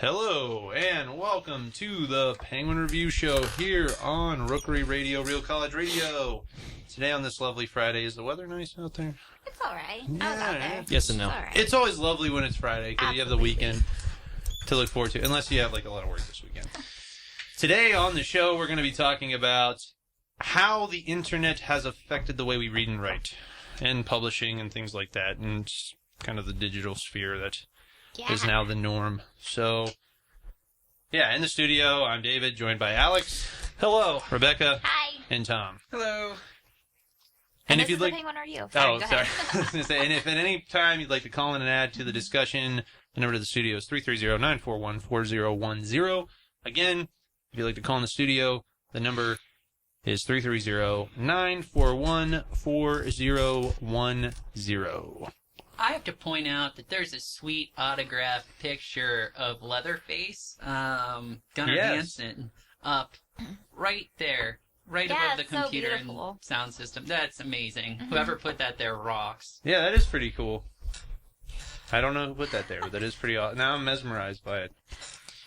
Hello, and welcome to the Penguin Review Show here on Rookery Radio, Real College Radio. Today on this lovely Friday, is the weather nice out there? It's alright. Yeah, I was out there. Yes and no. It's alright. It's always lovely when it's Friday, because you have the weekend to look forward to, unless you have like a lot of work this weekend. Today on the show, we're going to be talking about how the internet has affected the way we read and write, and publishing and things like that, and just kind of the digital sphere that is now the norm. So, yeah, in the studio, I'm David, joined by Alex. Hello. Rebecca. Hi. And Tom. Hello. And this if you'd is like, the Penguin Review. oh, Sorry, go sorry. ahead. I was gonna say, and if at any time you'd like to call in and add to the discussion, the number to the studio is 330-941-4010. Again, if you'd like to call in the studio, the number is 330-941-4010. I have to point out that there's a sweet autographed picture of Leatherface, Gunnar Hansen, up right there, right above the it's so computer and beautiful. sound system. That's amazing. Whoever put that there rocks. Yeah, that is pretty cool. I don't know who put that there, but that is pretty awesome. Now I'm mesmerized by it.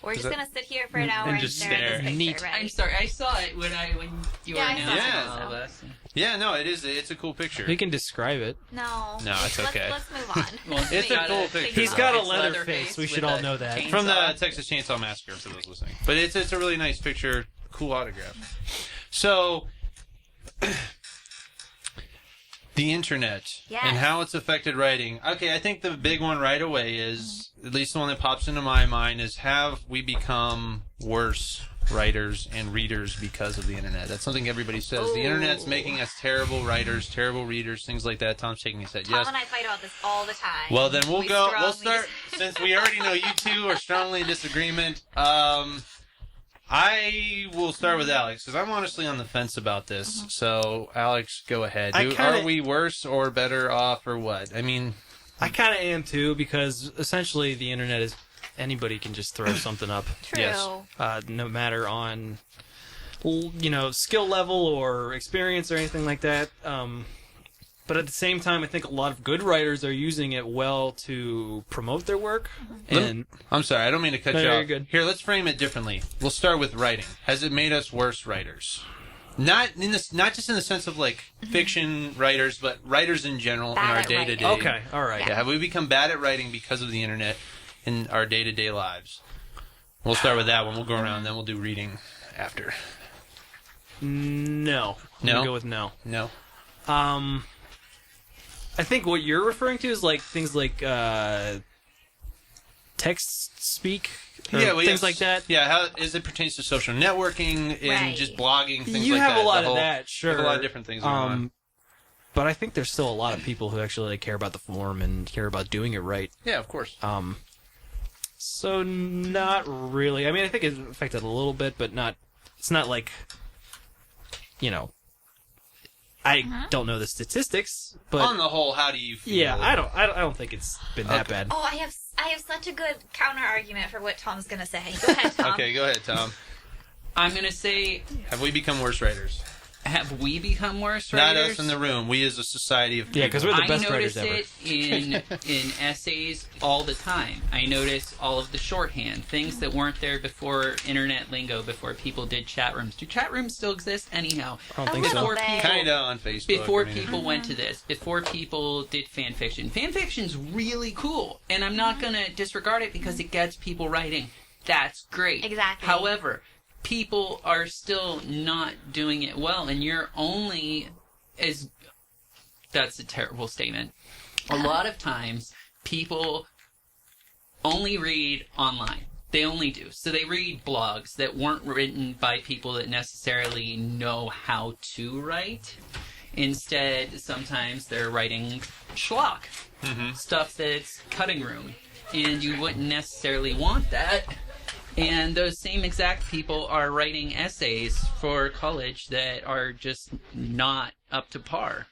We're Is just that- going to sit here for an hour And and just stare at stare. this picture, Neat. right? I'm sorry, I saw it when you were Yeah, I saw announcing it all of also. us. Yeah, no, it is. It's a cool picture. We can describe it. No. No, it's okay. Let's move on. Well, It's a cool picture. He's got a It's leather Leatherface face. We should with all a know that. chainsaw. From the Texas Chainsaw Massacre, for those listening. But it's a really nice picture, cool autograph. So, the internet Yes. and how it's affected writing. Okay, I think the big one right away is, at least the one that pops into my mind, is have we become worse writers and readers because of the internet? That's something everybody says. The internet's making us terrible writers, terrible readers, things like that. Tom's shaking his head. Tom Yes. and I fight about this all the time. Well, then we'll strongly start, since we already know you two are strongly in disagreement, I will start with Alex, because I'm honestly on the fence about this. So, Alex, go ahead. Are we worse or better off, or what? I mean... I kind of am too, because essentially the internet is anybody can just throw something up. True. Yes. No matter on, skill level or experience or anything like that. But at the same time, I think a lot of good writers are using it well to promote their work. And I'm sorry, I don't mean to cut No, you you're off. good. Here, let's frame it differently. We'll start with writing. Has it made us worse writers? Not just in the sense of like fiction writers, but writers in general Bad in our at writing. day-to-day. okay, all right. Yeah, have we become bad at writing because of the internet in our day-to-day lives? We'll start with that one. We'll go around, then we'll do reading after. No. I'm No? gonna go with no. No? I think what you're referring to is like things like text speak, or things like that. Yeah, how as it pertains to social networking and Right. just blogging, things You like have that. a lot The of whole- that, sure. There's a lot of different things going on. But I think there's still a lot of people who actually care about the form and care about doing it right. Yeah, of course. So not really. I mean, I think it's affected a little bit, but not. It's not like, I don't know the statistics, but On the whole, how do you feel? yeah, I don't think it's been that bad. Oh, I have such a good counter argument for what Tom's going to say. Go ahead, Tom. Okay, go ahead, Tom. I'm going to say, Have we become worse writers? have we become worse Not writers? us in the room. We as a society of people. Yeah, 'cause we're the I best writers notice it in essays all the time. I notice all of the shorthand, things that weren't there before internet lingo, before people did chat rooms. Do chat rooms still exist? Anyhow, I don't A think little so. before bit. people, Kind of on Facebook. before I mean, people went to this, before people did fan fiction. Fan fiction's really cool, and I'm not gonna disregard it because it gets people writing. That's great. Exactly. However, people are still not doing it well, and you're only as... That's a terrible statement. A lot of times, people only read online. They only do. So they read blogs that weren't written by people that necessarily know how to write. Instead, sometimes they're writing schlock. Stuff that's cutting room. And you wouldn't necessarily want that. And those same exact people are writing essays for college that are just not up to par.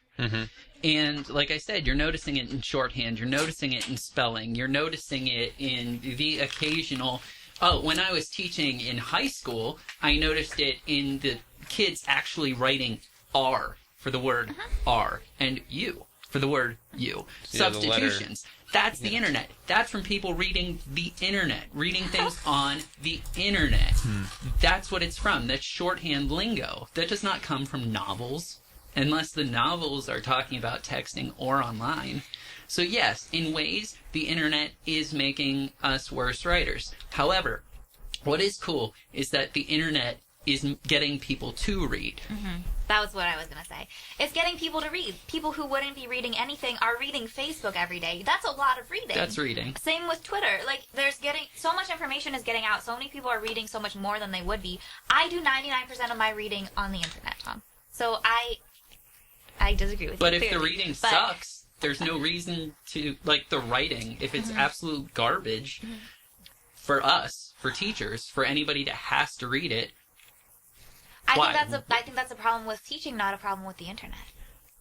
And like I said, you're noticing it in shorthand, you're noticing it in spelling, you're noticing it in the occasional... Oh, when I was teaching in high school, I noticed it in the kids actually writing R for the word R, and U for the word you. Yeah, the letter. Substitutions. That's the internet. That's from people reading the internet, reading things on the internet. That's what it's from. That's shorthand lingo. That does not come from novels, unless the novels are talking about texting or online. So yes, in ways, the internet is making us worse writers. However, what is cool is that the internet is getting people to read. That was what I was going to say. It's getting people to read. People who wouldn't be reading anything are reading Facebook every day. That's a lot of reading. That's reading. Same with Twitter. Like, there's getting... So much information is getting out. So many people are reading so much more than they would be. I do 99% of my reading on the internet, Tom. So I disagree with you. But if the clearly. reading sucks, there's no reason to... Like, the writing, if it's absolute garbage, for us, for teachers, for anybody that has to read it, I think that's a problem with teaching, not a problem with the internet.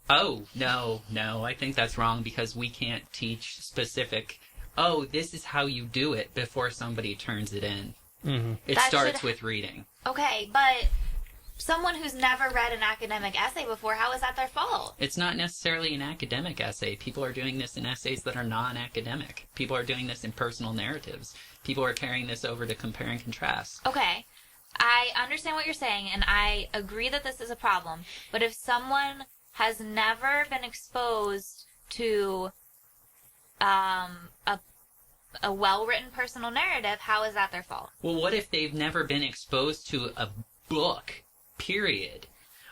oh, no, I think that's wrong because we can't teach specific, oh, this is how you do it before somebody turns it in. It That starts should- with reading. Okay, but someone who's never read an academic essay before, how is that their fault? It's not necessarily an academic essay. People are doing this in essays that are non-academic. People are doing this in personal narratives. People are carrying this over to compare and contrast. Okay, I understand what you're saying, and I agree that this is a problem. But if someone has never been exposed to a well-written personal narrative, how is that their fault? Well, what if they've never been exposed to a book, period?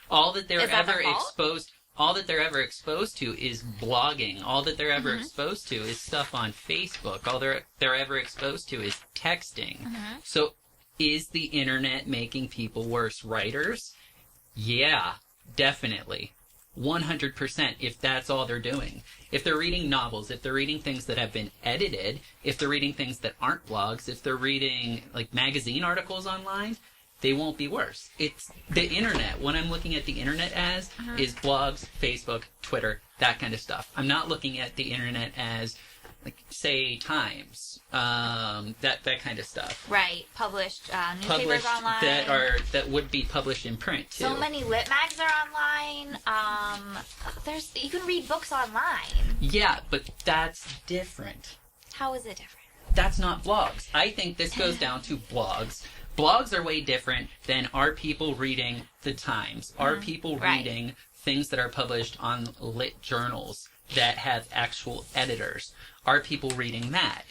All that they're Is that their ever fault? exposed all that they're ever exposed to is blogging. All that they're ever exposed to is stuff on Facebook. All they're ever exposed to is texting. So is the internet making people worse writers? Yeah, definitely. 100% if that's all they're doing. If they're reading novels, if they're reading things that have been edited, if they're reading things that aren't blogs, if they're reading like magazine articles online, they won't be worse. It's the internet. What I'm looking at the internet as is blogs, Facebook, Twitter, that kind of stuff. I'm not looking at the internet as, like, say, Times, that kind of stuff. Right, published newspapers Published online. that would be published in print too. So many lit mags are online. You can read books online. Yeah, but that's different. How is it different? That's not blogs. I think this goes down to blogs. Blogs are way different than are people reading the Times? Are people Right. reading things that are published on lit journals that have actual editors? Are people reading that?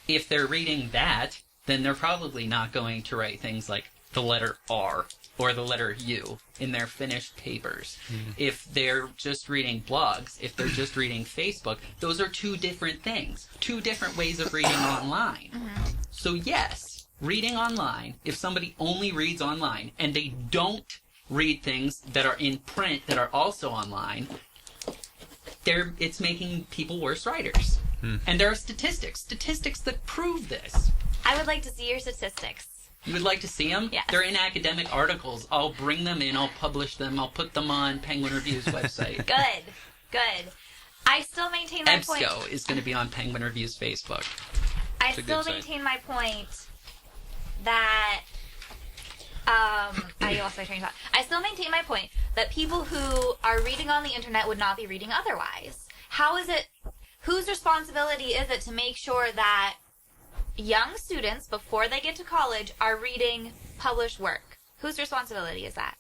If they're reading that, then they're probably not going to write things like the letter R or the letter U in their finished papers. If they're just reading blogs, if they're just reading Facebook, those are two different things, two different ways of reading online. So yes, reading online, if somebody only reads online and they don't read things that are in print that are also online, it's making people worse writers. And there are statistics that prove this. I would like to see your statistics. You would like to see them? Yes. They're in academic articles. I'll bring them in, I'll publish them, I'll put them on Penguin Review's website. Good. I still maintain my point. EBSCO is going to be on Penguin Review's Facebook. I It's a still good site. maintain my point that I lost my train of thought. I still maintain my point that people who are reading on the internet would not be reading otherwise. How is it? Whose responsibility is it to make sure that young students, before they get to college, are reading published work? Whose responsibility is that?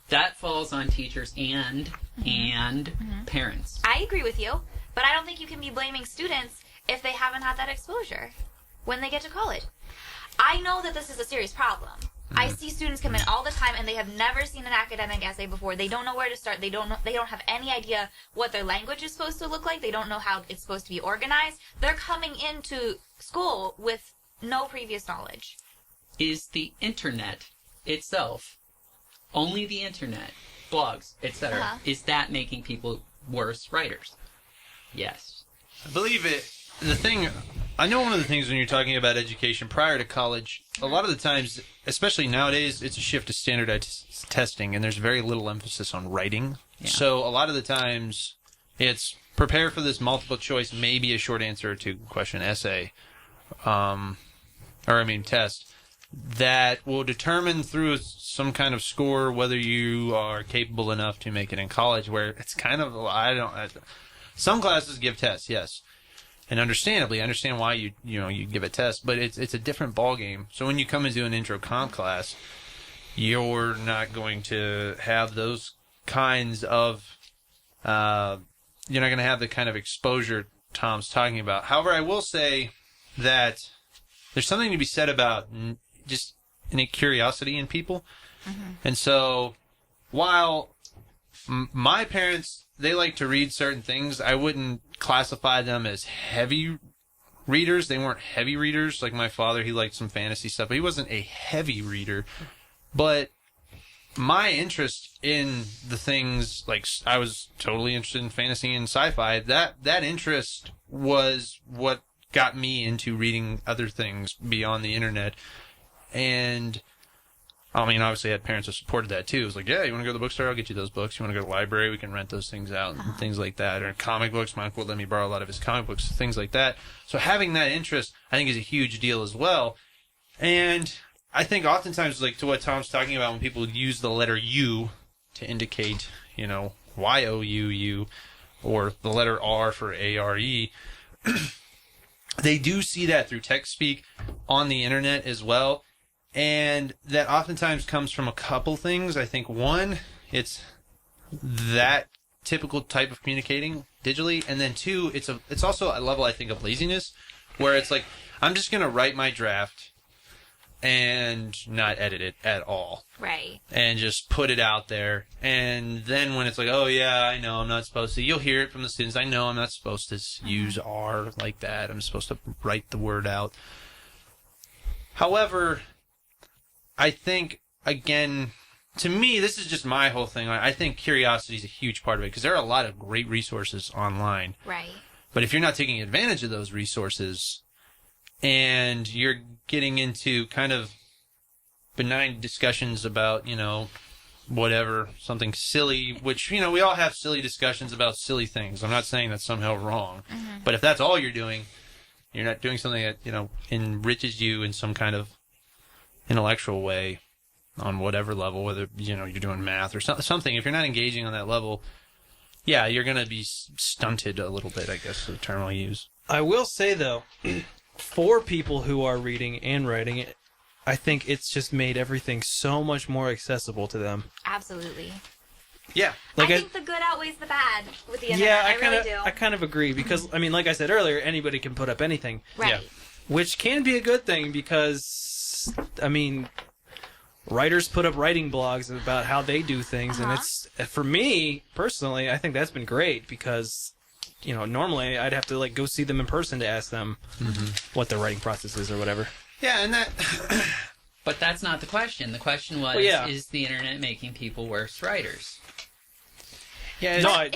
That falls on teachers and parents. I agree with you, but I don't think you can be blaming students if they haven't had that exposure when they get to college. I know that this is a serious problem. I see students come in all the time and they have never seen an academic essay before. They don't know where to start. They don't have any idea what their language is supposed to look like. They don't know how it's supposed to be organized. They're coming into school with no previous knowledge. Is the internet itself, only the internet, blogs, etc., is that making people worse writers? Yes. I believe it. I know one of the things when you're talking about education prior to college, a lot of the times, especially nowadays, it's a shift to standardized testing, and there's very little emphasis on writing. Yeah. So a lot of the times, it's prepare for this multiple choice, maybe a short answer to question essay, test, that will determine through some kind of score whether you are capable enough to make it in college, where it's kind of, some classes give tests, yes. and understandably, I understand why you give a test, but it's a different ball game. So when you come into an intro comp class, you're not going to have those kinds of you're not going to have the kind of exposure Tom's talking about. However, I will say that there's something to be said about just innate curiosity in people. And so while my parents, they like to read certain things, I wouldn't classify them as heavy readers. They weren't heavy readers. Like my father, he liked some fantasy stuff, but he wasn't a heavy reader. But my interest in the things, like I was totally interested in fantasy and sci-fi, that interest was what got me into reading other things beyond the internet. And I mean, obviously I had parents that supported that too. It was like, yeah, you want to go to the bookstore? I'll get you those books. You want to go to the library? We can rent those things out and things like that. Or comic books. My uncle let me borrow a lot of his comic books, things like that. So having that interest, I think, is a huge deal as well. And I think oftentimes, like to what Tom's talking about, when people use the letter U to indicate, Y-O-U-U, or the letter R for A-R-E, they do see that through text speak on the internet as well. And that oftentimes comes from a couple things. I think one, it's that typical type of communicating digitally, and then two, it's also a level, I think, of laziness, where it's like, I'm just going to write my draft and not edit it at all. Right. And just put it out there. And then when it's like, oh yeah, I know I'm not supposed to, you'll hear it from the students, I know I'm not supposed to use R like that. I'm supposed to write the word out. However, I think, again, to me, this is just my whole thing. I think curiosity is a huge part of it, because there are a lot of great resources online. Right. But if you're not taking advantage of those resources, and you're getting into kind of benign discussions about, whatever, something silly, which, we all have silly discussions about silly things. I'm not saying that's somehow wrong. But if that's all you're doing, you're not doing something that, enriches you in some kind of intellectual way on whatever level, whether, you're doing math or something. If you're not engaging on that level, yeah, you're going to be stunted a little bit, I guess, is the term I'll use. I will say, though, for people who are reading and writing it, I think it's just made everything so much more accessible to them. Absolutely. Yeah. I think the good outweighs the bad with the internet. Yeah, I really do. I kind of agree, because, like I said earlier, anybody can put up anything. Right. Yeah. Which can be a good thing, because, writers put up writing blogs about how they do things, and it's, for me, personally, I think that's been great, because, normally I'd have to, go see them in person to ask them what their writing process is or whatever. Yeah, and that... But that's not the question. The question was, is the internet making people worse writers? Yeah,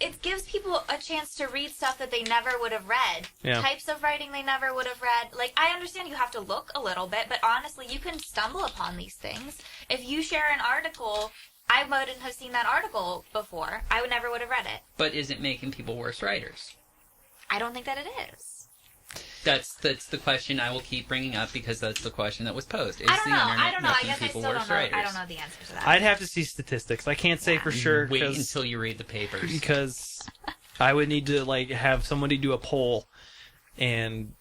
It gives people a chance to read stuff that they never would have read. Yeah. Types of writing they never would have read. I understand you have to look a little bit, but honestly, you can stumble upon these things. If you share an article, I wouldn't have seen that article before. I never would have read it. But is it making people worse writers? I don't think that it is. That's the question I will keep bringing up, because that's the question that was posed. Is I don't know. the internet I making guess I people still worse don't know. writers? I don't know the answer to that. I'd have to see statistics. I can't say for sure. Wait until you read the papers. Because I would need to have somebody do a poll, and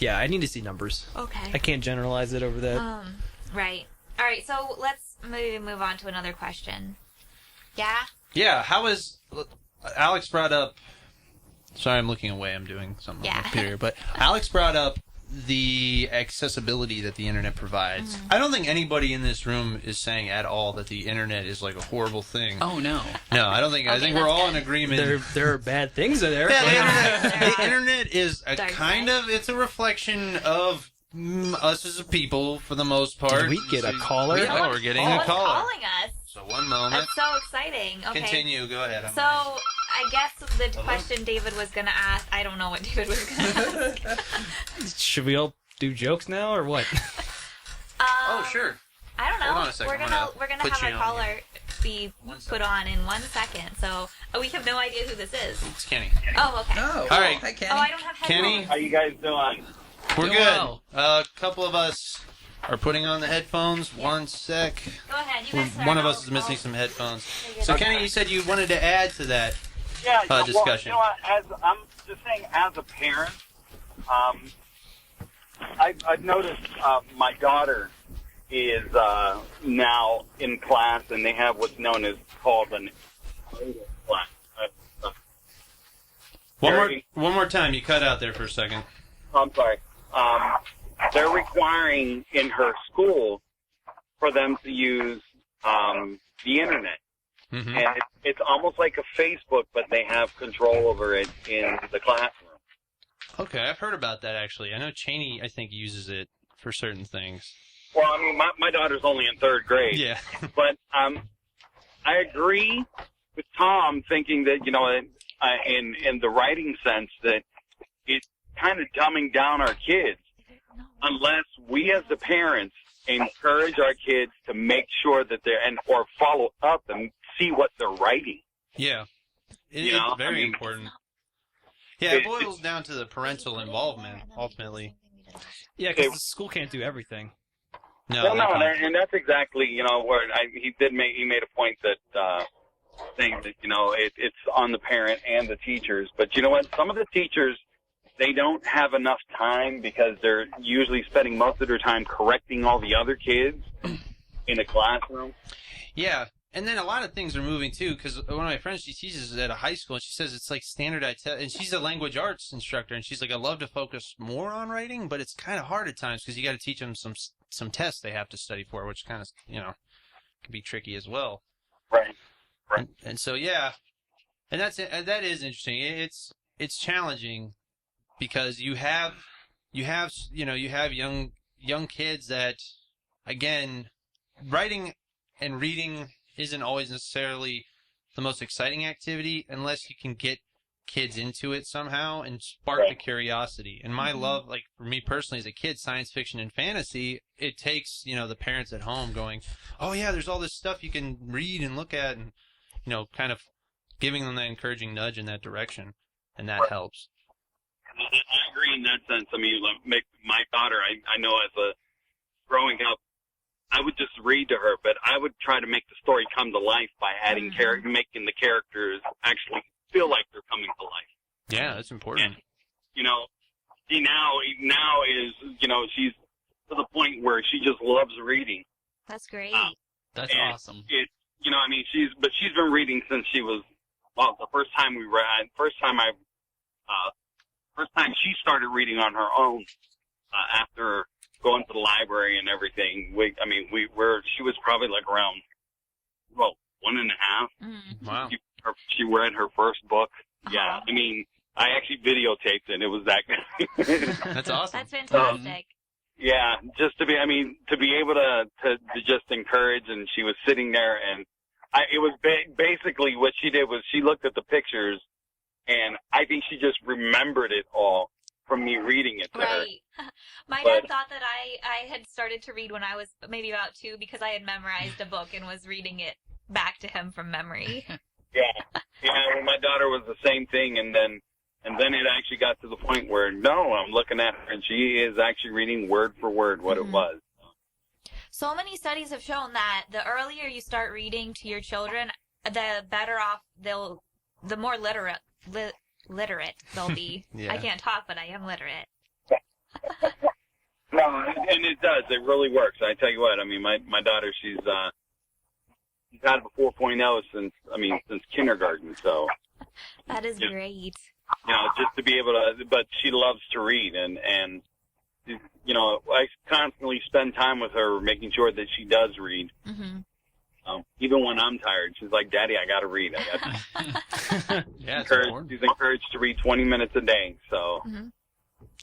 yeah, I need to see numbers. Okay. I can't generalize it over that. Right. All right. So let's maybe move on to another question. Yeah. Yeah, how is... Alex brought up... Sorry, I'm looking away. I'm doing something on my computer. But Alex brought up the accessibility that the internet provides. I don't think anybody in this room is saying at all that the internet is a horrible thing. Oh, no. No, I don't think... I think we're all in agreement. There are bad things in there. Yeah, the internet is a Dark kind side. of... It's a reflection of us as a people, for the most part. Did we get a caller? Yeah, we're getting a Someone's caller. calling us. So one moment. That's so exciting. Okay. Continue. Go ahead. So, I guess the question David was going to ask, I don't know what David was going to ask. Should we all do jokes now, or what? Oh, sure. I don't know. Hold on a second, We're I'm gonna gonna put have you a on caller be 1 second. put on in 1 second. So we have no idea who this is. It's Kenny. Oh, okay. Oh, All right. Hi, Kenny. Oh, I don't have headphones. Kenny? How you guys doing? We're Doing good. well. A couple of us are putting on the headphones. Yeah. 1 sec. Go ahead. You guys start. One of us I'll- is missing some headphones. I'll- So, Kenny, you said you wanted to add to that. Yeah, discussion. Well, as I'm just saying, as a parent, I've noticed my daughter is now in class, and they have what's known as called an class. One more time. You cut out there for a second. I'm sorry. They're requiring in her school for them to use the internet. Mm-hmm. And it's almost like a Facebook, but they have control over it in the classroom. Okay, I've heard about that actually. I know Cheney, I think, uses it for certain things. Well, I mean, my daughter's only in third grade. Yeah. But I agree with Tom thinking that, you know, in the writing sense, that it's kind of dumbing down our kids unless we as the parents encourage our kids to make sure that or follow up and see what they're writing. Yeah. It's very important. Yeah, it boils down to the parental involvement, ultimately. Yeah, because the school can't do everything. No, and that's exactly, you know, where he made a point that saying that, you know, it's on the parent and the teachers. But you know what? Some of the teachers, they don't have enough time because they're usually spending most of their time correcting all the other kids in the classroom. Yeah, and then a lot of things are moving too, because one of my friends, she teaches at a high school, and she says it's like standardized, and she's a language arts instructor, and she's like, I love to focus more on writing, but it's kind of hard at times because you got to teach them some tests they have to study for, which kind of, you know, can be tricky as well. Right. And so, yeah, and that is interesting. It's challenging because you have young kids that, again, writing and reading isn't always necessarily the most exciting activity unless you can get kids into it somehow and spark the curiosity. And my love, like for me personally as a kid, science fiction and fantasy, it takes, you know, the parents at home going, oh yeah, there's all this stuff you can read and look at, and, you know, kind of giving them that encouraging nudge in that direction, and that helps. I agree in that sense. I mean, like my daughter, I know growing up, I would just read to her, but I would try to make the story come to life by adding making the characters actually feel like they're coming to life. Yeah, that's important. And, you know, she now is, you know, she's to the point where she just loves reading. That's great. That's awesome. You know, I mean, she's been reading since she was, well, the first time she started reading on her own, after going to the library and everything. She was probably like around, 1.5. Wow. She read her first book. Yeah. I mean, I actually videotaped it. It was that good. That's awesome. That's fantastic. Yeah, just to be able to just encourage, and she was sitting there, and it was basically what she did was she looked at the pictures, and I think she just remembered it all from me reading it to her. Right. My dad thought that I had started to read when I was maybe about 2 because I had memorized a book and was reading it back to him from memory. Yeah. Well, my daughter was the same thing, and then it actually got to the point where, no, I'm looking at her, and she is actually reading word for word what it was. So many studies have shown that the earlier you start reading to your children, the better off the more literate they'll be. Yeah. I can't talk, but I am literate. No, and it does. It really works. I tell you what. I mean, my daughter, she's had a 4.0 since kindergarten. So that is great. You know, just to be able to. But she loves to read, and you know, I constantly spend time with her, making sure that she does read. Mm-hmm. Even when I'm tired, she's like, "Daddy, I got to read." Yeah, she's encouraged to read 20 minutes a day. So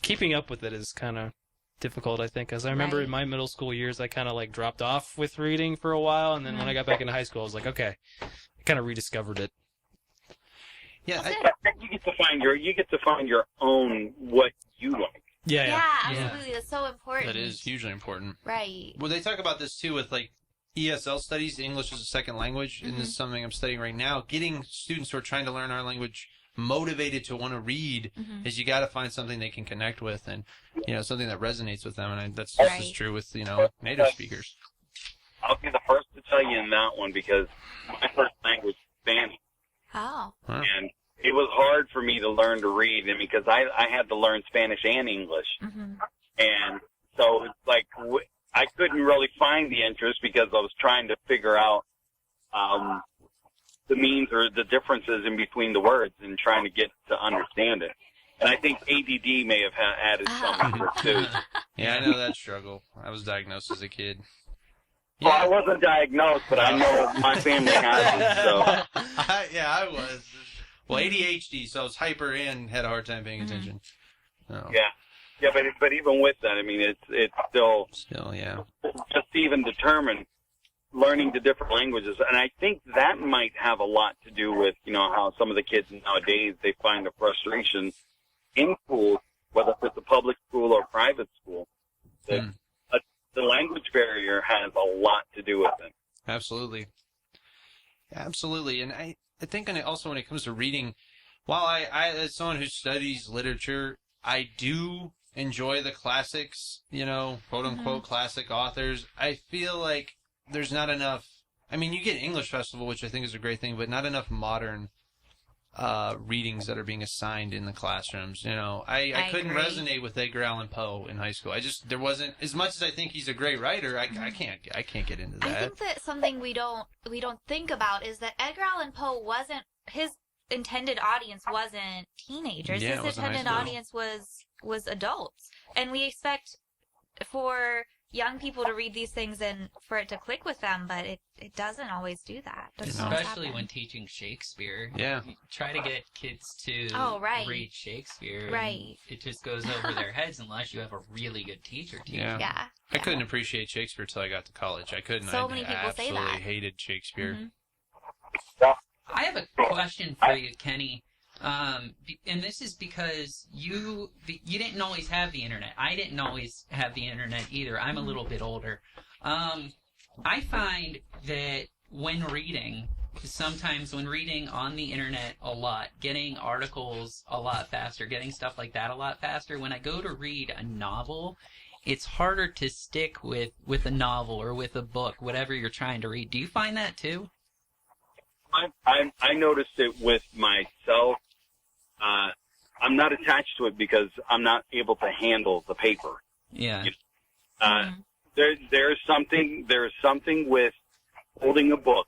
keeping up with it is kind of difficult, I think, because I remember in my middle school years, I kind of like dropped off with reading for a while, and then when I got back into high school, I was like, okay, I kind of rediscovered it. Yeah, you get to find your own what you like. Yeah, absolutely. That's so important. That is hugely important. Right. Well, they talk about this too with like ESL studies, English as a second language, and this is something I'm studying right now. Getting students who are trying to learn our language motivated to want to read is you got to find something they can connect with, and you know, something that resonates with them. And that's just as true with, you know, native speakers. I'll be the first to tell you in that one because my first language is Spanish. Oh. And it was hard for me to learn to read, and because I had to learn Spanish and English, and so it's like I couldn't really find the interest because I was trying to figure out the means or the differences in between the words and trying to get to understand it. And I think ADD may have added something to it too. Yeah, I know that struggle. I was diagnosed as a kid. Well, I wasn't diagnosed, but I know my family has it. So I was. Well, ADHD, so I was hyper and had a hard time paying attention. So. Yeah, but even with that, I mean, it's still yeah. Just to even determine learning the different languages, and I think that might have a lot to do with how some of the kids nowadays they find the frustration in schools, whether it's a public school or private school. The language barrier has a lot to do with it. Absolutely. And I think also when it comes to reading, while I as someone who studies literature, I do enjoy the classics, quote unquote classic authors. I feel like there's not enough. I mean, you get English Festival, which I think is a great thing, but not enough modern readings that are being assigned in the classrooms. I couldn't resonate with Edgar Allan Poe in high school. There wasn't, as much as I think he's a great writer, I can't get into that. I think that something we don't think about is that Edgar Allan Poe wasn't, his intended audience wasn't teenagers. Yeah, his intended audience was adults. And we expect for young people to read these things and for it to click with them, but it doesn't always do that. Especially when teaching Shakespeare. Yeah. You try to get kids to read Shakespeare. Right. It just goes over their heads unless you have a really good teacher teaching. Yeah. I couldn't appreciate Shakespeare till I got to college. I couldn't. So many people say that. I absolutely hated Shakespeare. I have a question for you, Kenny. And this is because you didn't always have the internet. I didn't always have the internet either. I'm a little bit older. I find that sometimes when reading on the internet a lot, getting articles a lot faster, getting stuff like that a lot faster, when I go to read a novel, it's harder to stick with a novel or with a book, whatever you're trying to read. Do you find that too? I noticed it with myself. I'm not attached to it because I'm not able to handle the paper. Yeah. There's something with holding a book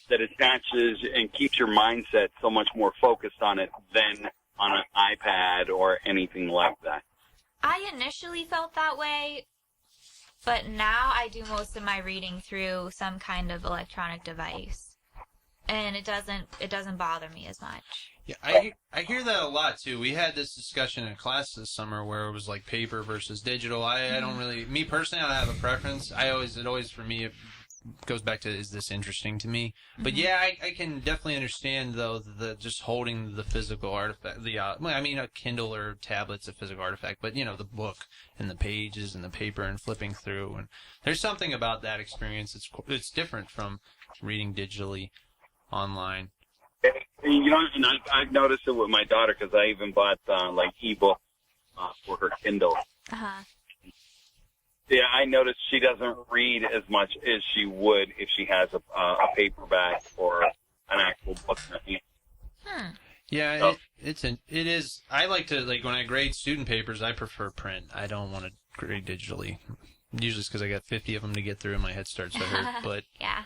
that attaches and keeps your mindset so much more focused on it than on an iPad or anything like that. I initially felt that way, but now I do most of my reading through some kind of electronic device, and it doesn't bother me as much. Yeah, I hear that a lot too. We had this discussion in class this summer where it was like paper versus digital. I don't really, me personally, I don't have a preference. It always for me, it goes back to, is this interesting to me? But yeah, I can definitely understand though the just holding the physical artifact. A Kindle or tablet's a physical artifact, but the book and the pages and the paper and flipping through, and there's something about that experience. It's different from reading digitally online. And I've noticed it with my daughter because I even bought ebooks for her Kindle. Yeah, I noticed she doesn't read as much as she would if she has a paperback or an actual book in her hand. Yeah, it is. I like to, when I grade student papers, I prefer print. I don't want to grade digitally. Usually it's because I got 50 of them to get through and my head starts to hurt. But yeah.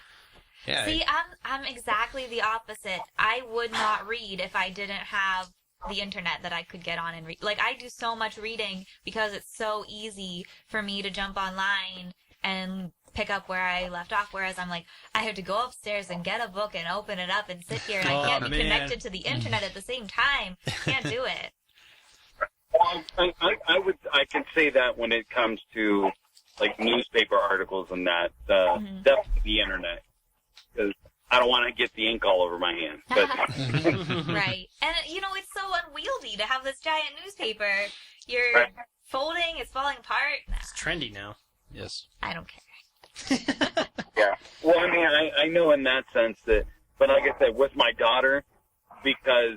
Yeah. See, I'm exactly the opposite. I would not read if I didn't have the internet that I could get on and read. I do so much reading because it's so easy for me to jump online and pick up where I left off, whereas I have to go upstairs and get a book and open it up and sit here, and I can't be connected to the internet at the same time. Can't do it. Well, I can say that when it comes to newspaper articles and that, definitely the internet. Because I don't want to get the ink all over my hand. But. Right. And, it's so unwieldy to have this giant newspaper. You're folding, it's falling apart. Nah. It's trendy now. Yes. I don't care. Yeah. Well, I know in that sense that, but like I said, with my daughter, because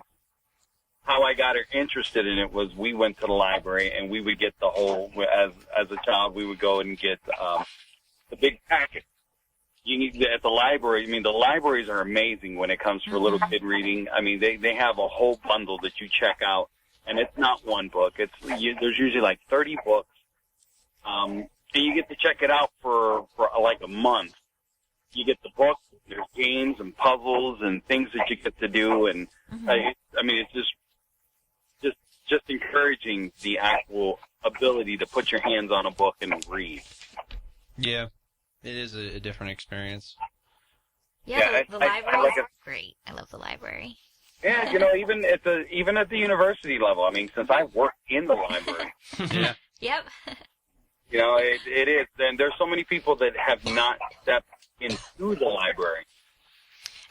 how I got her interested in it was we went to the library and we would get the whole, as a child, we would go and get the big packet. you need at the library. I mean, the libraries are amazing when it comes for little kid reading. I mean, they have a whole bundle that you check out, and it's not one book. There's usually like 30 books, and you get to check it out for like a month. You get the book. There's games and puzzles and things that you get to do, and I mean, it's just encouraging the actual ability to put your hands on a book and read. Yeah, it is a different experience. Yeah, the I library like is it. great. I love the library. Yeah, you know, even at the university level. I mean, since I work in the library, Yeah. Yep. you know, it is. And there's so many people that have not stepped into the library.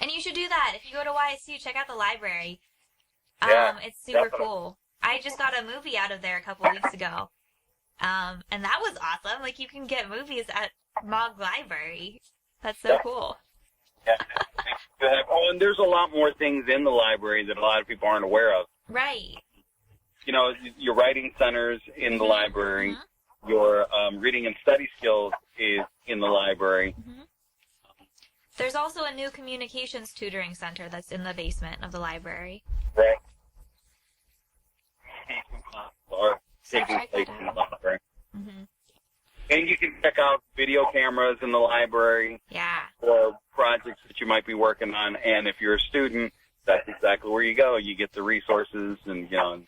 And you should do that. If you go to YSU, check out the library. Yeah, It's super definitely. cool. I just got a movie out of there a couple weeks ago. And that was awesome. Like, you can get movies at Mog Library. That's so cool. Yeah. Oh, and there's a lot more things in the library that a lot of people aren't aware of. Right. You know, your writing centers in the library, your reading and study skills is in the library. There's also a new communications tutoring center that's in the basement of the library. Right. Or So taking check place that in the out. library. Mm-hmm. And you can check out video cameras in the library Yeah. for projects that you might be working on. And if you're a student, that's exactly where you go. You get the resources and, you know.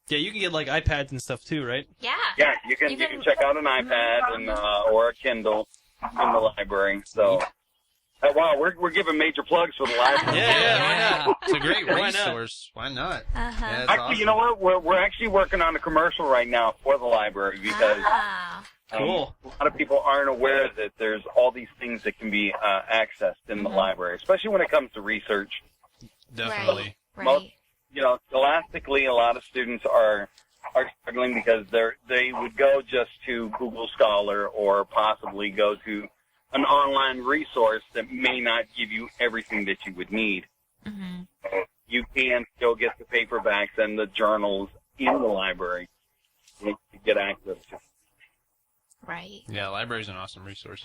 Yeah, you can get like iPads and stuff too, right? Yeah. Yeah, you can check out an iPad and or a Kindle in the library. So, wow, we're giving major plugs for the library. Yeah, why Yeah. not? It's a great Why not? resource. Why not? Uh-huh. Yeah, it's Actually, awesome. you know what? We're actually working on a commercial right now for the library because Ah. Cool. a lot of people aren't aware that there's all these things that can be accessed in the library, especially when it comes to research. Definitely. Right. You know, scholastically, a lot of students are struggling because they would go just to Google Scholar or possibly go to an online resource that may not give you everything that you would need. Mm-hmm. You can still get the paperbacks and the journals in the library to get access to. Right. Yeah, library's an awesome resource.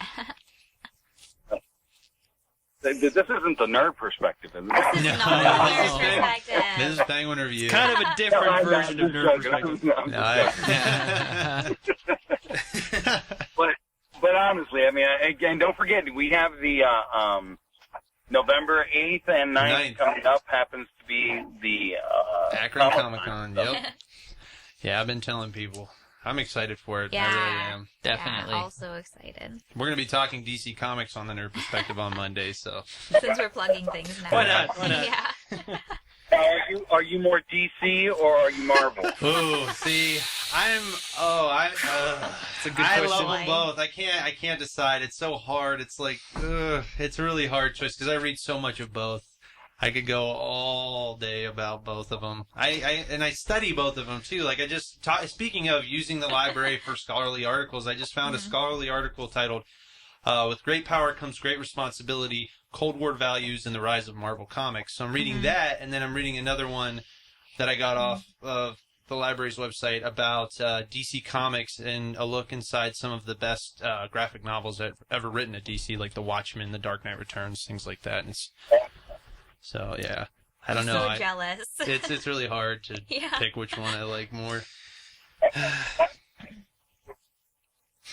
This isn't the nerd perspective, is it? This is No. not This a is perspective. This is Penguin Review. Kind of a different version of nerd perspective. No, I- But honestly, I mean, again, don't forget we have the November 8th and 9th Ninth. coming up. Happens to be the Akron Comic-Con. Comic-Con, yep. Yeah, I've been telling people. I'm excited for it. I Yeah. really am. Definitely. Yeah, also excited. We're going to be talking DC Comics on the Nerd Perspective on Monday, so. Since we're plugging things now. Why not? Why not? Yeah. Are you more DC or are you Marvel? Ooh, see, It's a good I question. love them both. I can't decide. It's so hard. It's like, it's a really hard choice because I read so much of both. I could go all day about both of them. I study both of them too. Like speaking of using the library for scholarly articles, I just found a scholarly article titled, "With Great Power Comes Great Responsibility: Cold War Values and the Rise of Marvel Comics." So I'm reading that, and then I'm reading another one that I got off of the library's website about DC Comics and a look inside some of the best graphic novels that ever written at DC, like The Watchmen, The Dark Knight Returns, things like that. And so yeah, I don't know. So jealous. It's really hard to Yeah. pick which one I like more.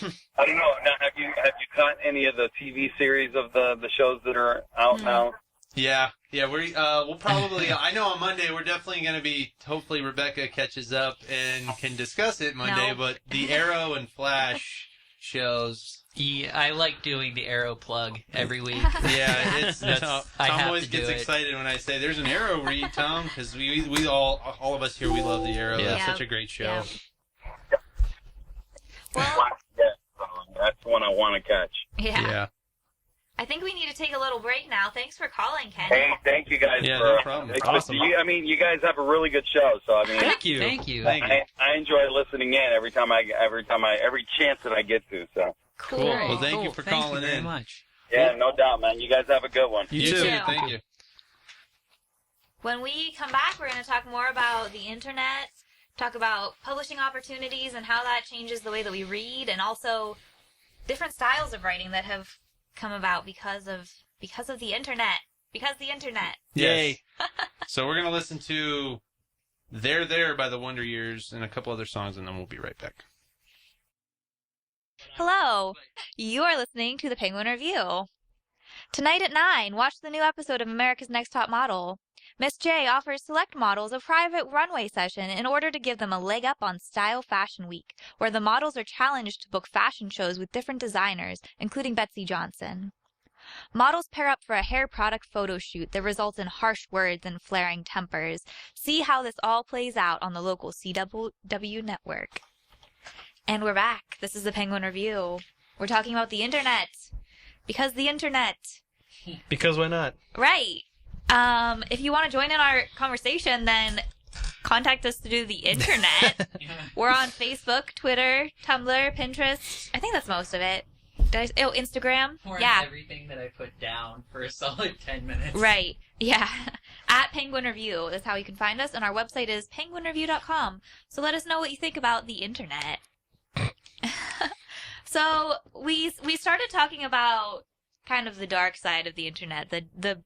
I don't know. Now, have you caught any of the TV series of the shows that are out now? Yeah, we'll probably. I know on Monday we're definitely going to be. Hopefully Rebecca catches up and can discuss it Monday. No. But the Arrow and Flash shows. Yeah, I like doing the Arrow plug every week. Yeah, it's That's- Tom I have always to do gets it. excited when I say there's an Arrow read, Tom, because we all of us here we love the Arrow. Yeah. That's Yeah. such a great show. Yeah. Well, That's one I want to catch. yeah. Yeah. I think we need to take a little break now. Thanks for calling, Ken. Hey, thank you guys Yeah, for. no problem. Awesome. You guys have a really good show. So I mean, Thank you. Thank you. Thank you. I enjoy listening in every chance that I get to. So Cool. Cool. Well, thank you Cool. for Thank calling you very in. much. yeah, no doubt, man. You guys have a good one. You too. too. Thank you. When we come back, we're going to talk more about the internet, talk about publishing opportunities and how that changes the way that we read, and also different styles of writing that have come about because of the internet. Because the internet. Yay. So we're gonna listen to "There There" by the Wonder Years and a couple other songs, and then we'll be right back. Hello. You are listening to the Penguin Review. Tonight at 9, watch the new episode of America's Next Top Model. Miss J offers select models a private runway session in order to give them a leg up on Style Fashion Week, where the models are challenged to book fashion shows with different designers, including Betsy Johnson. Models pair up for a hair product photo shoot that results in harsh words and flaring tempers. See how this all plays out on the local CW network. And we're back. This is the Penguin Review. We're talking about the internet. Because the internet. Because why not? Right. If you want to join in our conversation, then contact us through the internet. We're on Facebook, Twitter, Tumblr, Pinterest. I think that's most of it. Instagram. Or Yeah. everything that I put down for a solid 10 minutes. Right. Yeah. At Penguin Review. That's how you can find us. And our website is penguinreview.com. So let us know what you think about the internet. So we started talking about kind of the dark side of the internet, the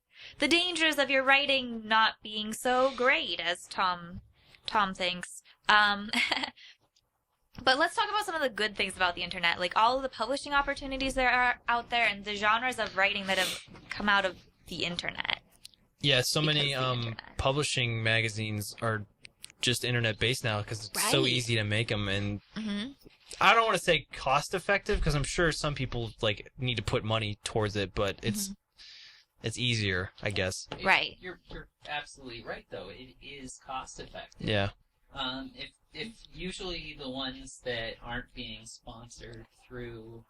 dangers of your writing not being so great as Tom thinks. But let's talk about some of the good things about the internet, like all of the publishing opportunities there are out there and the genres of writing that have come out of the internet. Yeah, so Because many the internet. publishing magazines are just internet based now because it's so Right. easy to make them, and Mm-hmm. I don't want to say cost effective because I'm sure some people like need to put money towards it, but it's easier, I guess. Right. You're absolutely right, though. It is cost effective. Yeah. If usually the ones that aren't being sponsored through,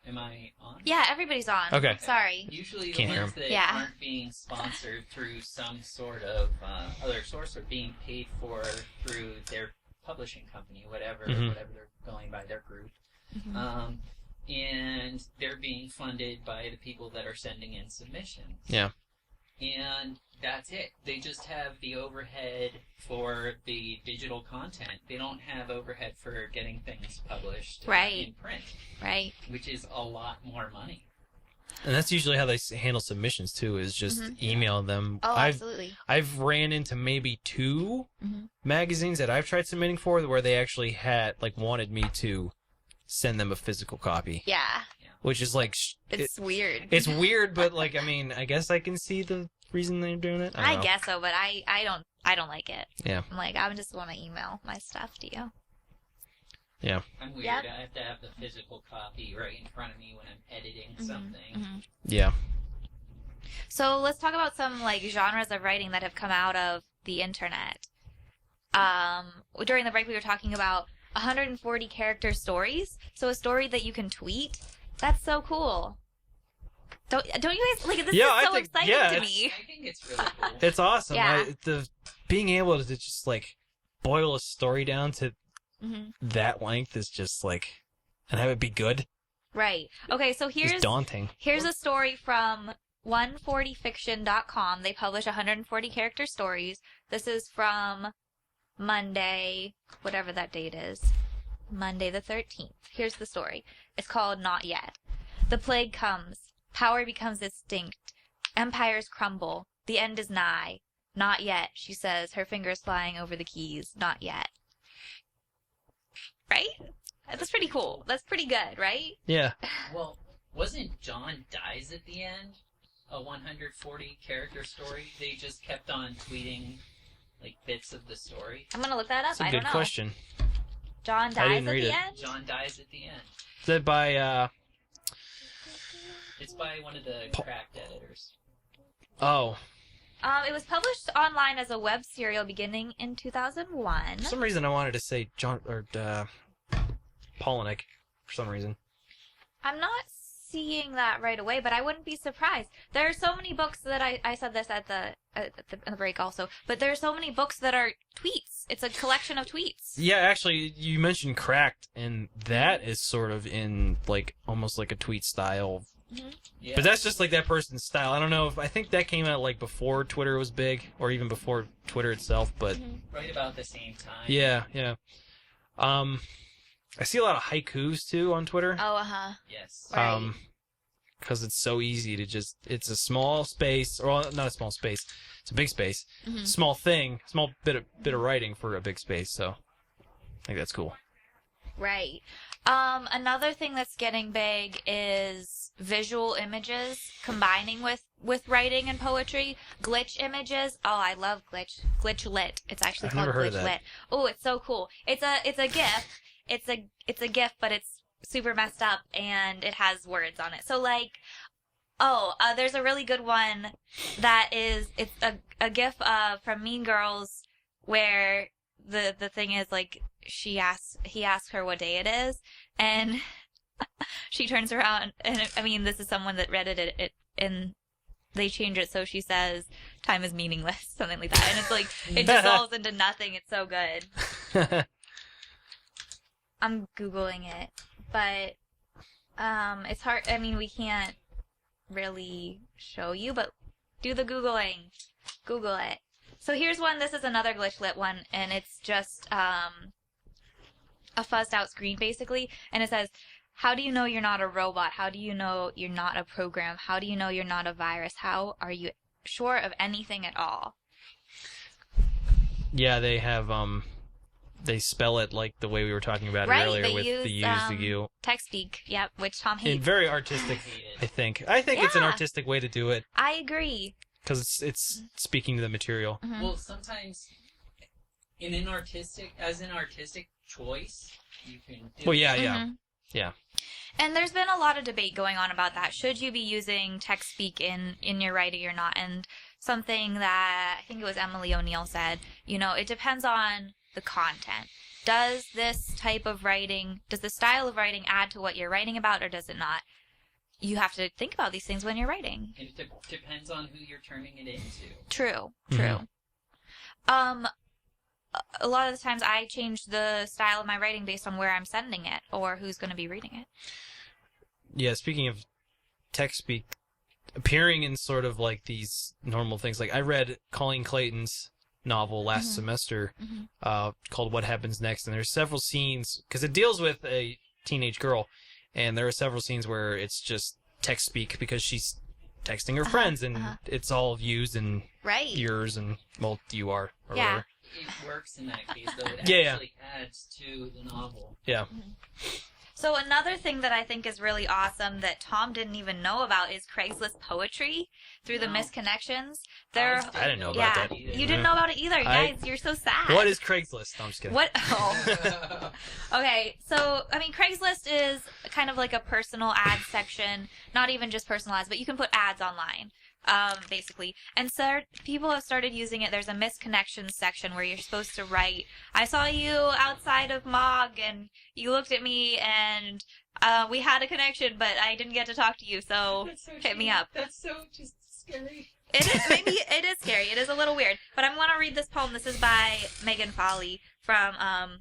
am I on? Yeah, everybody's on. Okay. Sorry. Usually the Can't hear ones that Yeah. aren't being sponsored through some sort of other source are being paid for through their publishing company, whatever Mhm. they're going by, their group. Mhm. And they're being funded by the people that are sending in submissions. Yeah. And that's it. They just have the overhead for the digital content. They don't have overhead for getting things published Right. in print, Right. which is a lot more money. And that's usually how they handle submissions too, is just email them. Oh, absolutely. I've ran into maybe 2 Mhm. magazines that I've tried submitting for where they actually had wanted me to send them a physical copy, Yeah. which is It's weird. it's weird, but I mean, I guess I can see the reason they're doing it. I I don't know. guess so, but I don't like it. Yeah. I'm like, I just want to email my stuff to you. I'm weird. Yep. I have to have the physical copy right in front of me when I'm editing Mhm, something. mhm. Yeah. So let's talk about some genres of writing that have come out of the internet. During the break, we were talking about 140 character stories. So a story that you can tweet. That's so cool. Don't you guys like? This Yeah, is I so think- exciting yeah, to it's- me. I think it's really cool. It's awesome. Yeah. The being able to just boil a story down to hmm that length is just and have it be good. Right. Okay. So It's here's daunting. a story from 140fiction.com. They publish 140 character stories. This is from Monday, whatever that date is. Monday the 13th. Here's the story. It's called Not Yet. The plague comes. Power becomes extinct. Empires crumble. The end is nigh. Not yet, she says, her fingers flying over the keys. Not yet. Right? That's pretty cool. That's pretty good, right? Yeah. Well, wasn't John Dies at the end a 140 character story? They just kept on tweeting bits of the story. I'm gonna look that up. That's a I don't good know. question. John dies didn't at read the it. end? John Dies at the end. Is that by It's by one of the cracked editors. oh, It was published online as a web serial beginning in 2001. for some reason I wanted to say John or Polinick for some reason. I'm not seeing that right away, but I wouldn't be surprised. There are so many books that I said this at the break also, but there are so many books that are tweets. It's a collection of tweets. Yeah, actually, you mentioned Cracked, and that is sort of in almost like a tweet style. Yeah. But that's just that person's style. I don't know I think that came out before Twitter was big, or even before Twitter itself. But right about the same time. yeah. I see a lot of haikus too on Twitter. Oh, uh-huh. Yes. Right. because it's so easy to just, it's a small space, or not a small space, it's a big space, small thing, small bit of writing for a big space, so I think that's cool. Right. Another thing that's getting big is visual images combining with writing and poetry. Glitch images. Oh, I love Glitchlit. It's actually I've called never heard of Glitchlit. that. Oh, it's so cool. It's a GIF. It's a GIF, but it's super messed up and it has words on it. So like, there's a really good one that is, it's a GIF from Mean Girls where the thing is like, he asks her what day it is, and she turns around, and I mean, this is someone that Reddited it, and they change it so she says, time is meaningless, something like that, and it's like, it dissolves into nothing. It's so good. I'm Googling it, but it's hard. I mean, we can't really show you, but do the Googling. Google it. So here's one. This is another Glitchlit one, and it's just a fuzzed out screen, basically. And it says, how do you know you're not a robot? How do you know you're not a program? How do you know you're not a virus? How are you sure of anything at all? Yeah, they have, they spell it like the way we were talking about it earlier they with use, the use, the you. TextSpeak, yep, which Tom And hates. very artistic, I think. I think it's an Yeah. artistic way to do it, I agree. because it's speaking to the material. Mhm. Well, sometimes as an artistic choice, you can do Well, yeah, Mhm. yeah. And there's been a lot of debate going on about that. Should you be using TextSpeak in your writing or not? And something that I think it was Emily O'Neill said, it depends on the content. Does this type of writing, does the style of writing add to what you're writing about, or does it not? You have to think about these things when you're writing. And it depends on who you're turning it into. True. Mhm. A lot of the times I change the style of my writing based on where I'm sending it or who's going to be reading it. Yeah, speaking of TextSpeak, appearing in sort of like these normal things, like I read Colleen Clayton's novel last semester called What Happens Next, and there's several scenes, because it deals with a teenage girl, and there are several scenes where it's just TextSpeak because she's texting her friends, and it's all yous and Right. yours and, well, you are, or Yeah. whatever. It works in that case, though. It Yeah. actually adds to the novel. Yeah. So another thing that I think is really awesome that Tom didn't even know about is Craigslist poetry through the No. misconnections. I didn't know about yeah, that. you didn't know about it either, guys. You're so sad. What is Craigslist? No, I'm just kidding. What? Oh. Okay, so I mean, Craigslist is kind of like a personal ad section. Not even just personal ads, but you can put ads online, basically. And so people have started using it. There's a misconnections section where you're supposed to write, "I saw you outside of Mog, and you looked at me, and we had a connection, but I didn't get to talk to you, so hit me up." That's so just scary. It is, maybe it is scary. It is a little weird. But I'm going to read this poem. This is by Megan Foley from a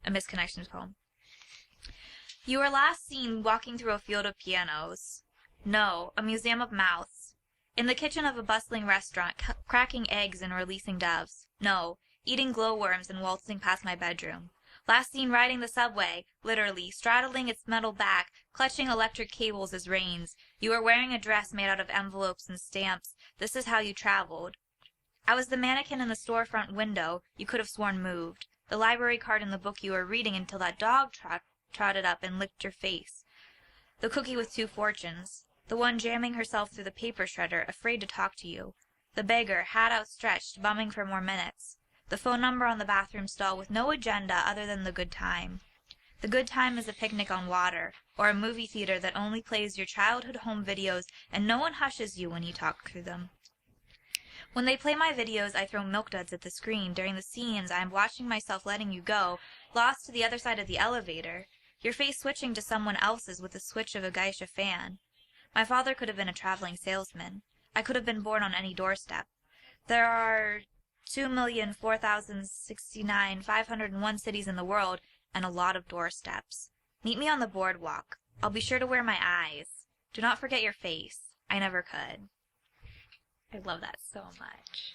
Misconnections poem. You were last seen walking through a field of pianos. No, a museum of mouths. In the kitchen of a bustling restaurant, cracking eggs and releasing doves. No, eating glowworms and waltzing past my bedroom. Last seen riding the subway, literally, straddling its metal back, clutching electric cables as reins. You were wearing a dress made out of envelopes and stamps. This is how you traveled. I was the mannequin in the storefront window you could have sworn moved. The library card in the book you were reading until that dog trotted up and licked your face. The cookie with two fortunes. The one jamming herself through the paper shredder, afraid to talk to you. The beggar, hat outstretched, bumming for more minutes. The phone number on the bathroom stall with no agenda other than the good time. The good time is a picnic on water, or a movie theater that only plays your childhood home videos and no one hushes you when you talk through them. When they play my videos, I throw milk duds at the screen. During the scenes, I am watching myself letting you go, lost to the other side of the elevator, your face switching to someone else's with the switch of a geisha fan. My father could have been a traveling salesman. I could have been born on any doorstep. There are 2,004,069,501 cities in the world, and a lot of doorsteps. Meet me on the boardwalk. I'll be sure to wear my eyes. Do not forget your face. I never could. I love that so much.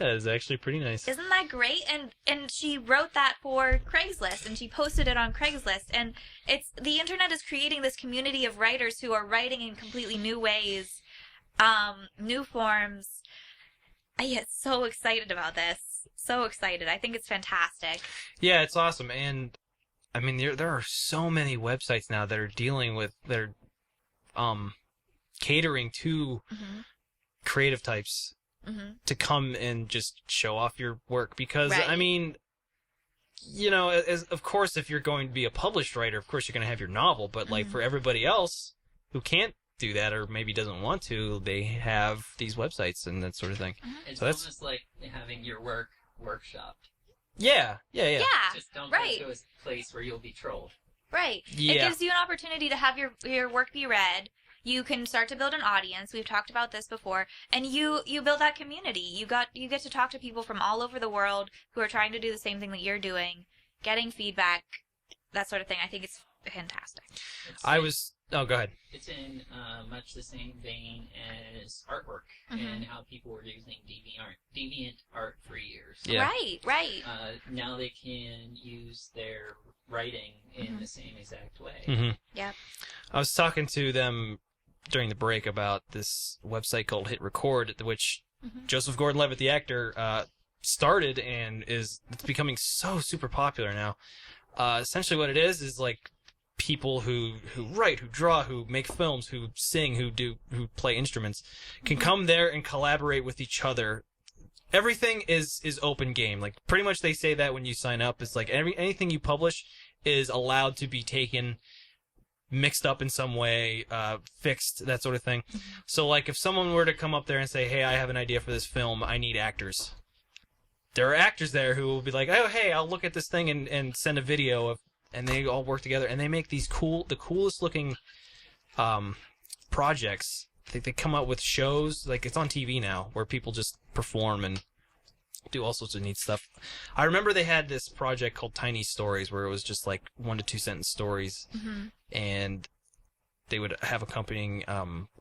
That is actually pretty nice. Isn't that great? And she wrote that for Craigslist, and she posted it on Craigslist. And it's the internet is creating this community of writers who are writing in completely new ways, new forms. I get so excited about this. So excited. I think it's fantastic. Yeah, it's awesome. And I mean, there are so many websites now that are dealing with, that are catering to creative types to come and just show off your work. Because, Right. I mean, you know, of course, if you're going to be a published writer, of course you're going to have your novel. But, like, for everybody else who can't do that or maybe doesn't want to, they have these websites and that sort of thing. It's So that's- almost like having your work workshopped. Yeah. Yeah, Just don't right. go to a place where you'll be trolled. Right. It Yeah. gives you an opportunity to have your work be read. You can start to build an audience. We've talked about this before, and you build that community. You get to talk to people from all over the world who are trying to do the same thing that you're doing, getting feedback, that sort of thing. I think it's fantastic. Oh, go ahead. It's in much the same vein as artwork and how people were using deviant art for years. Yeah. Right. Now they can use their writing in the same exact way. Mm-hmm. Yep. I was talking to them during the break about this website called Hit Record, which Joseph Gordon-Levitt, the actor, started, and it's becoming so super popular now. Essentially what it is like people who write, who draw, who make films, who sing, who play instruments can come there and collaborate with each other. Everything is open game. Like, pretty much they say that when you sign up. It's like anything you publish is allowed to be taken, mixed up in some way, fixed, that sort of thing. So, like, if someone were to come up there and say, hey, I have an idea for this film, I need actors. There are actors there who will be like, oh, hey, I'll look at this thing and send a video of, and they all work together, and they make these the coolest looking projects. They come out with shows, like, it's on TV now, where people just perform and do all sorts of neat stuff. I remember they had this project called Tiny Stories, where it was just like 1 to 2 sentence stories, and they would have accompanying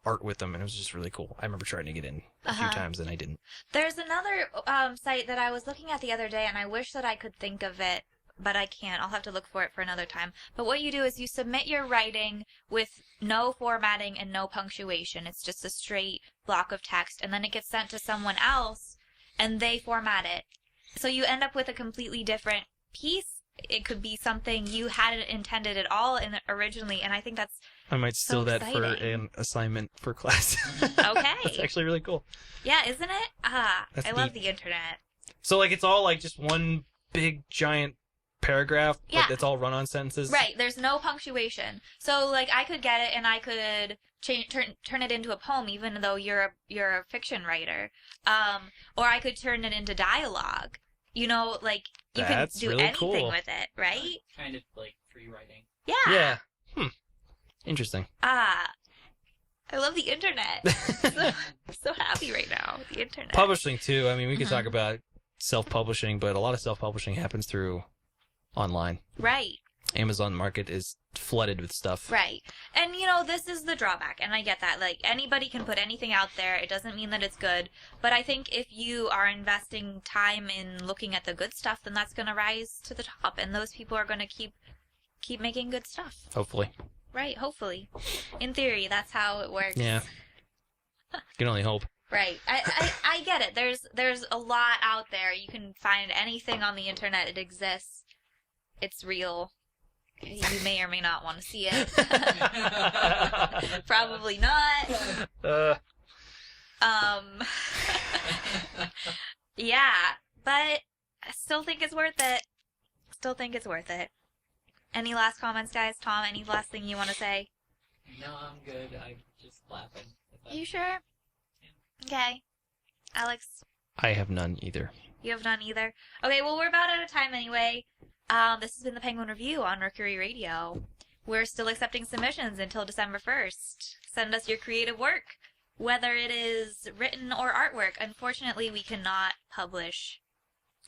art with them, and it was just really cool. I remember trying to get in a few times, and I didn't. There's another site that I was looking at the other day, and I wish that I could think of it, but I can't. I'll have to look for it for another time. But what you do is you submit your writing with no formatting and no punctuation. It's just a straight block of text, and then it gets sent to someone else, and they format it. So you end up with a completely different piece. It could be something you hadn't intended at all originally, and I think that's I might steal so that for exciting. an assignment for class. Okay. That's actually really cool. Yeah, isn't it? That's I love neat. the internet. So, like, it's all like just one big giant paragraph, Yeah. but it's all run-on sentences. Right, there's no punctuation. So, like, I could get it and I could turn it into a poem, even though you're a fiction writer. Or I could turn it into dialogue. You know, like, you That's can do really anything cool. with it, right? Kind of like free writing. Yeah. Yeah. Interesting. I love the internet. so happy right now with the internet. Publishing too. I mean, we could talk about self-publishing, but a lot of self-publishing happens through online. Right. Amazon market is flooded with stuff. Right. And, you know, this is the drawback, and I get that. Like, anybody can put anything out there. It doesn't mean that it's good. But I think if you are investing time in looking at the good stuff, then that's going to rise to the top, and those people are going to keep making good stuff. Hopefully. Right, hopefully. In theory, that's how it works. Yeah. You can only hope. Right. I get it. There's a lot out there. You can find anything on the internet. It exists. It's real. You may or may not want to see it. Probably not. Yeah, but I still think it's worth it. Any last comments, guys? Tom, any last thing you want to say? No, I'm good. I'm just laughing. You sure? Okay. Alex, I have none either. you have none either? Okay, well, we're about out of time anyway. This has been the Penguin Review on Mercury Radio. We're still accepting submissions until December 1st. Send us your creative work, whether it is written or artwork. Unfortunately, we cannot publish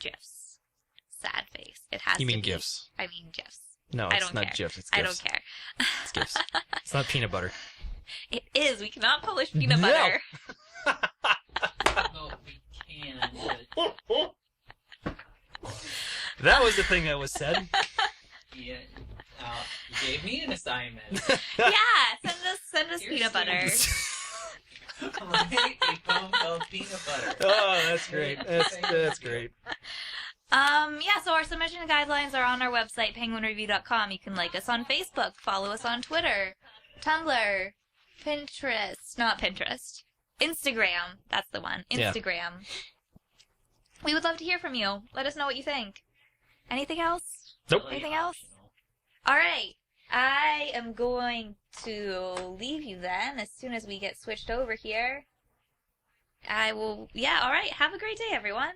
GIFs. Sad face. It has You to mean be. GIFs? I mean GIFs. No, I it's don't not care. GIFs. It's I GIFs. don't care. It's GIFs. It's not peanut butter. It is. We cannot publish peanut No. butter. No, we can. That was the thing that was said. Yeah. You gave me an assignment. Yeah, send us Dear peanut butter. Write a poem called Peanut Butter. Oh, that's great. That's great. Yeah, so our submission guidelines are on our website, penguinreview.com. You can like us on Facebook, follow us on Twitter, Tumblr, Pinterest, not Pinterest, Instagram. That's the one. Yeah. Instagram. We would love to hear from you. Let us know what you think. Anything else? Nope. Anything else? All right. I am going to leave you then as soon as we get switched over here. I will, yeah, all right. Have a great day, everyone.